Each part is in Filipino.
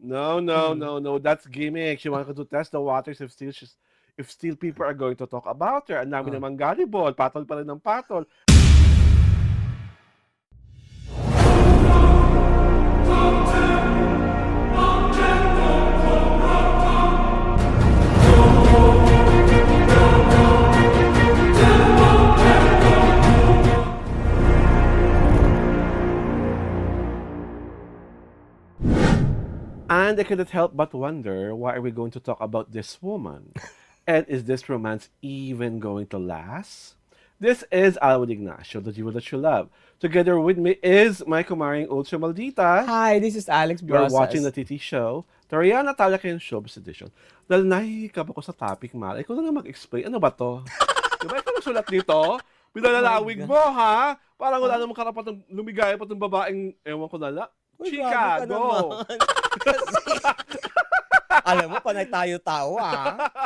No, no, Hmm. no, no. That's gimmick. She wanted to test the waters if still people are going to talk about her. Ang dami Oh. naman gullible. Patol pa rin ng patol. And I couldn't help but wonder, why are we going to talk about this woman? And is this romance even going to last? This is Alwin Ignacio, the diva that you love. Together with me is my kumaring Ultra Maldita. Hi, this is Alex You're watching the Brosas. TT Show, Toriana Talakian Showbiz Edition. Dahil nahihikap ako sa topic, Mal, ikaw na lang mag-explain. Ano ba to? Diba ikaw nagsulat dito? Oh my Pinalalawig God. mo, ha? Parang wala Ha? namang karapatang lumigaya pa itong babaeng, ewan ko na lang. Uy, grabe ka Chicago! naman. Kasi, alam mo, panay tayo tao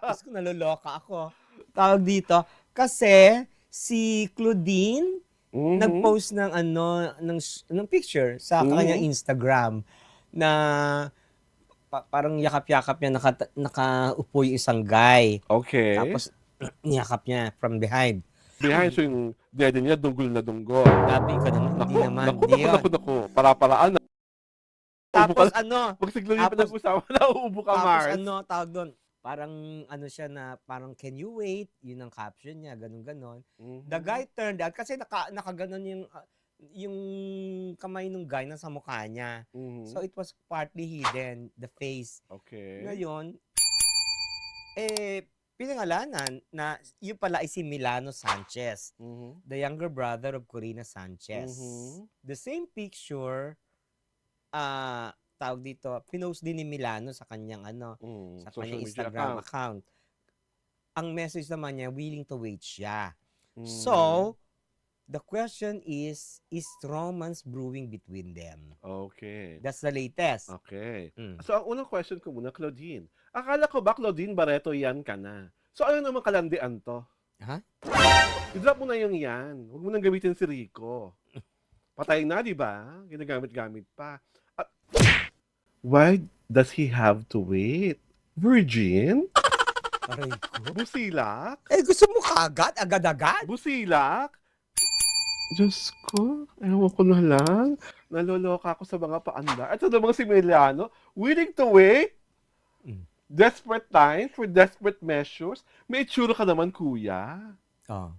Tapos ko naluloka ako. Tawag dito. Kasi, si Claudine, Mhm. nag-post ng ng picture sa kanyang Mhm. Instagram na parang yakap-yakap niya, nakaupo yung isang guy. Okay. Tapos, niyakap niya from behind. Behind, so yung dede niya, dunggol na dunggol. Grabe ka naman, hindi naman. Hindi yun. Naku. Para-paraan. Tapos Pag siglo yung tapos- pinag-usapan, nauubo ka, Tapos Mars. tawag doon, parang siya na, parang can you wait? Yun ang caption niya, ganun-ganon. Mhm. The guy turned out, kasi nakaganon yung kamay ng guy nasa mukha niya. Mhm. So it was partly hidden, the face. Okay. Ngayon, pinangalanan na yun pala ay si Milano Sanchez, Mhm. the younger brother of Corina Sanchez. Mhm. The same picture, tawag dito, pinost din ni Milano sa kanyang sa Social kanyang media Instagram account. account. Ang message naman niya, willing to wait siya. Mhm. So, the question is romance brewing between them? Okay. That's the latest. Okay. Mm. So, ang unang question ko muna, Claudine. Akala ko ba, Claudine Barreto, yan ka na? So, ano naman kalandian to? Ha? I-drop mo na yung yan. Huwag mo nang gamitin si Rico. Patay na, di ba? Ginagamit-gamit pa. At, why does he have to wait? Virgin? Aray ko. Busilak? Gusto mo kagad? Agad-agad? Busilak? Diyos ko, ewan ko na lang. Naloloka ako sa mga paanda. At sa mga similiano, willing to wait? Mm. Desperate times for desperate measures? May itsura ka naman, kuya. Oh.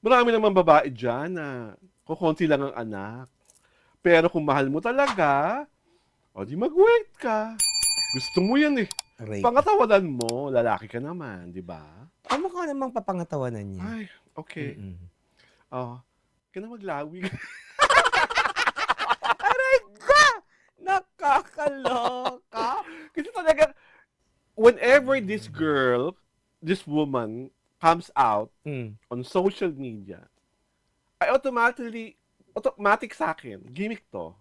Marami naman babae dyan na kukunti lang ang anak. Pero kung mahal mo talaga, o di mag-wait ka. Gusto mo yan eh. Aray. Pangatawanan mo, lalaki ka naman, di ba? Kamukha namang papangatawanan niya. Ay, okay. Mm-mm. Oh, ka na maglawig. Aray ka! Nakakaloka! Kasi talaga, whenever this girl, this woman, comes out Mm. on social media, ay automatic sa akin, gimmick to.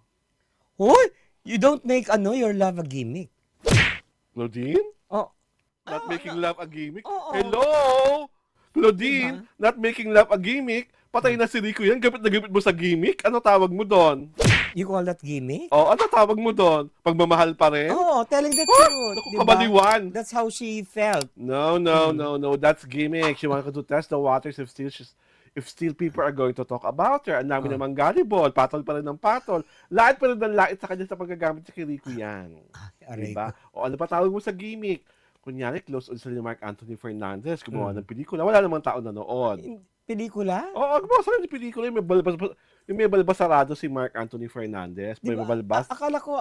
Hoy! You don't make your love a gimmick. Claudine? Oh. Not making love a gimmick? Oo. Hello? Claudine, not making love a gimmick? Patay na si Rico yan, gapit na gapit mo sa gimmick? Ano tawag mo doon? You call that gimmick? Oh, ano tawag mo doon? Pagmamahal pa rin? Oh, telling the truth. Naku, Diba? kabaliwan. That's how she felt. No, that's gimmick. She wanted to test the waters if still people are going to talk about her. Ang dami Oh. naman gullible, patol pa rin ng patol. Lahat pa rin ng lait sa kanya sa paggagamit sa Kiriko yan. Aray Diba? ko. O ano pa tawag mo sa gimmick? Kunyari, close on sila ni Mark Anthony Fernandez, gumawa Mm. ng pelikula. Wala namang tao nanood. Pelikula? Oo, gumawa sila ng pelikula. Yung may balbasarado si Mark Anthony Fernandez. May Diba? balbas. Akala ko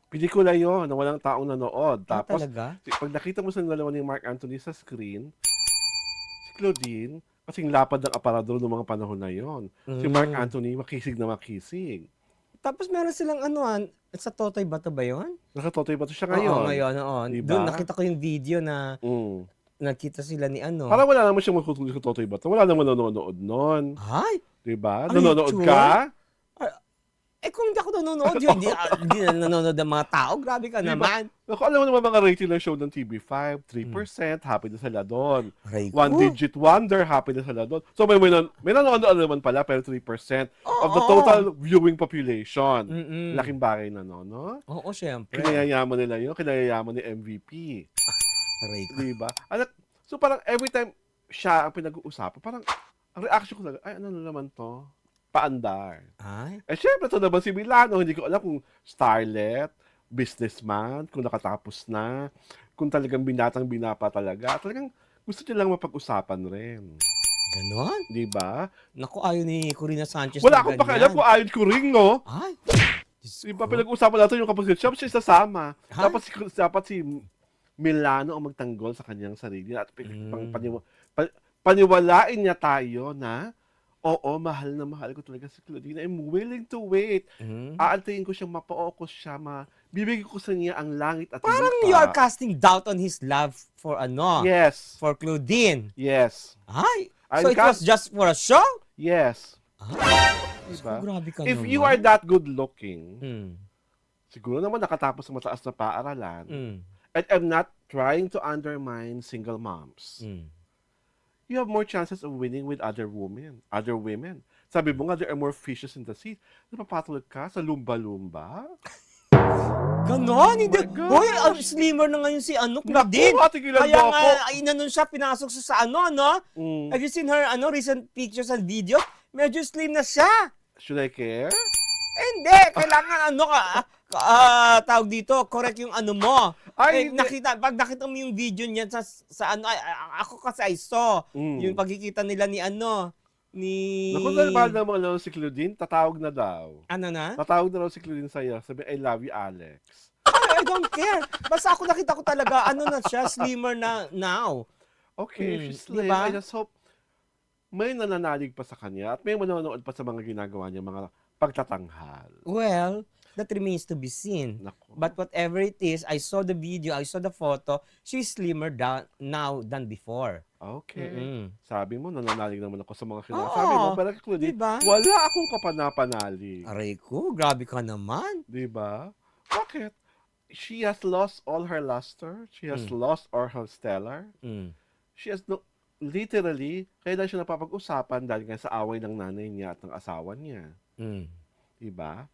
Pelikula yon na walang taong nanood. Tapos, talaga? pag nakita mo sa dalawa ni Mark Anthony sa screen, si Claudine, kasing lapad ng aparador noong mga panahon na yon. Si Mark Anthony, makisig na makisig. Tapos meron silang sa Totoy Bato ba yun? Nakatotoy ba ito siya ngayon? Oo, ngayon, oo. Diba? Doon nakita ko yung video na Mm. nakita sila ni Parang wala naman siyang magkutuloy sa Totoy ba ito? Wala naman nanonood nun. Ay! Diba? Are you Nanonood sure? ka? kung hindi ako nanonood, yun, hindi na nanonood ng mga tao. Grabe ka Di ba? naman. Naku, alam mo naman mga rating ng show ng TV5, 3%, happy na sila doon. Aray One ko. Digit Wonder, happy na sila doon. So may nanonood naman pala, pero 3% Oo, of the total viewing population. Mm-mm. Laking bagay na, no? Oo, syempre. Kinayayaman nila yun, kinayayaman ni MVP. Aray ko. Di ba? So parang every time siya ang pinag-uusapan, parang ang reaction ko talaga, ay ano na naman to? Paandar. Ay, Syempre, ito naman si Milano. Hindi ko alam kung starlet, businessman, kung nakatapos na, kung talagang binatang binapa talaga. Talagang gusto niya lang mapag-usapan rin. ganon? Di ba? Naku, ayaw ni Corina Sanchez Wala na akong ganyan. pakialam kung ayon ko rin, no? Ay, Diyos Di ba, ko. pinag-usapan natin yung kapag siya sasama. Ha? Dapat si Milano ang magtanggol sa kanyang sarili at Mm. paniwalain niya tayo na oo, mahal na mahal ko talaga si Claudine. I'm willing to wait. Mm. Aantayin ko siyang mapaokos siya, bibigay ko sa niya ang langit at Parang lupa. you are casting doubt on his love for Yes. for Claudine. Yes. Ay, I'm so it was just for a show? Yes. Diyos Diba? ko, grabe ka If naman. you are that good looking, Mm. siguro naman nakatapos ng mataas na paaralan. Mm. And I'm not trying to undermine single moms. Mm. You have more chances of winning with other women. Sabi mo nga, there are more fishes in the sea. Napapatulog ka sa lumba-lumba? Ganon, hindi. my gosh. Hoy, ang slimmer na ngayon si Claudine. Naku, tigilan Kaya mo nga, ako. inanon siya, pinasok siya sa ano? Mm. Have you seen her, recent pictures and videos? Medyo slim na siya. Should I care? Hindi, kailangan tawag dito, correct yung ano mo. Ay, hindi. Pag nakita mo yung video niya sa ako kasi I saw, Mm. yung pagkikita nila ni Naku, dahil mahal na mga si Claudine, tatawag na daw. ano na? Tatawag na daw si Claudine sa'yo. Sabi, I love you, Alex. I don't care. Basta ako nakita ko talaga, na siya, slimmer na now. Okay, if Mm, she's slim, diba? I just hope may nananalig pa sa kanya at may manonood pa sa mga ginagawa niya, mga pagtatanghal. Well, that remains to be seen. Naku. But whatever it is, I saw the video, I saw the photo, she's slimmer now than before. Okay. Mm-mm. Sabi mo, nananalig naman ako sa mga sinasabi mo. Oo, Pero Claudine, diba? wala akong kapanapanalig. Aray ko, grabe ka naman. Diba? Bakit? She has lost all her luster. She has lost all her stellar. Mm. She has no... Literally, kailan siya napapag-usapan dahil nga sa away ng nanay niya at ng asawa niya. Mm. Diba?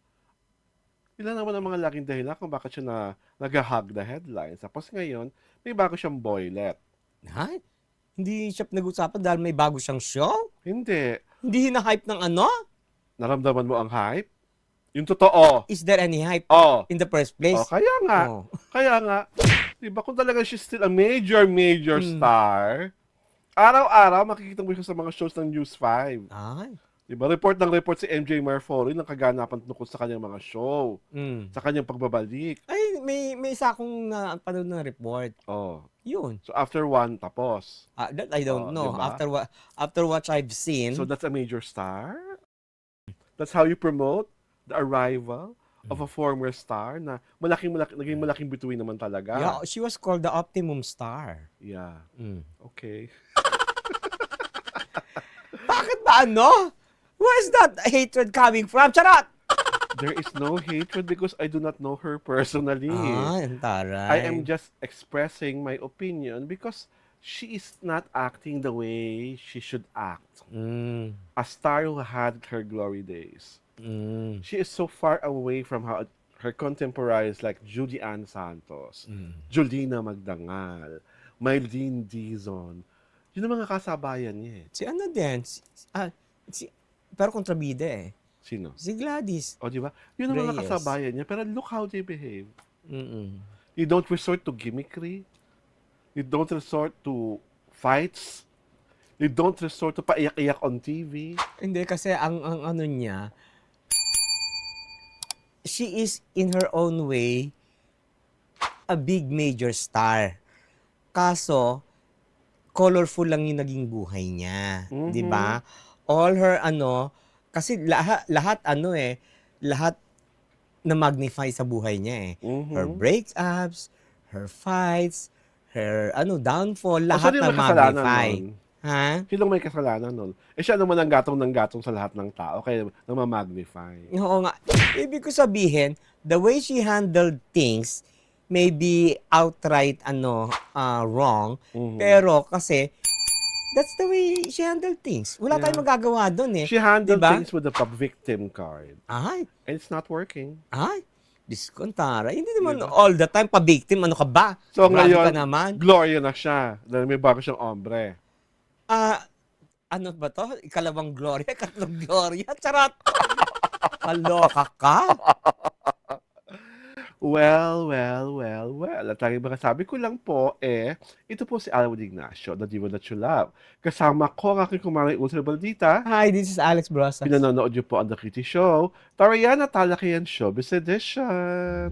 Ilan naman ang mga laging dahilan kung bakit siya nag-hug the headlines. Tapos ngayon, may bago siyang boylet. Hay? Hindi siya nag-usapan dahil may bago siyang show? Hindi. Hindi hina-hype ng Naramdaman mo ang hype? Yung totoo. Is there any hype Oh. in the first place? Oh, kaya nga. Oh. Kaya nga. Diba kung talaga she's still a major star, araw-araw makikita mo siya sa mga shows ng News 5. Ay. Diba? Report si MJ Marfori ng kaganapan tungkol sa kanyang mga show, Mm. sa kanyang pagbabalik. Ay, may isa akong napanood na report. Oh. Yun. So after one, tapos. That I don't know. Diba? After what I've seen. So that's a major star? That's how you promote the arrival of a former star na naging malaking bituin naman talaga. Yeah, she was called the Optimum Star. Yeah. Mm. Okay. Bakit ba Where's that hatred coming from? Charot! There is no hatred because I do not know her personally. Ang taray. I am just expressing my opinion because she is not acting the way she should act. Mm. A star who had her glory days. Mm. She is so far away from her contemporaries like Judy Ann Santos, Jolina Magdangal, Mylene Dizon. Yun ang mga kasabayan niya eh. Si din? Pero kontrabida eh. Sino? Si Gladys. O, di ba? Yun ang mga Reyes. kasabayan niya. Pero look how they behave. Mm-mm. You don't resort to gimmickry. You don't resort to fights. You don't resort to paiyak-iyak on TV. Hindi, kasi ang ano niya, she is in her own way a big major star. Kaso, colorful lang yung naging buhay niya. Mhm. Di ba? All her kasi lahat lahat na magnify sa buhay niya eh. Mhm. Her breakups, her fights, her downfall, O, lahat sino na yung makasalanan magnify. nun? Ha? Sinong may kasalanan nun? Eh, siya naman ang gatong ng gatong sa lahat ng tao kaya namamagnify. Oo nga. Ibig ko sabihin, the way she handled things may be outright wrong, Mhm. pero kasi that's the way she handled things. Wala tayong Yeah. magagawa doon eh. She handled Diba? things with the victim card. Ay, And it's not working. ay, diskontara. Hindi naman Diba? all the time pa-victim. Ano ka ba? So Grabe ka ngayon, naman. Gloria na siya. Dahil may bago siyang ombre. Ah, ano ba to? Ikalawang Gloria, ikatlong Gloria. Charot! Kaloka ka? Well. At ang mga sabi ko lang po ito po si Alwin Ignacio, the Diva That You Love. Kasama ko ang aking kumaring Ultra Baldita. Hi, this is Alex Brosas. Pinanonood niyo po ang The Kitty Show, Tariana Talakayan Showbiz Edition.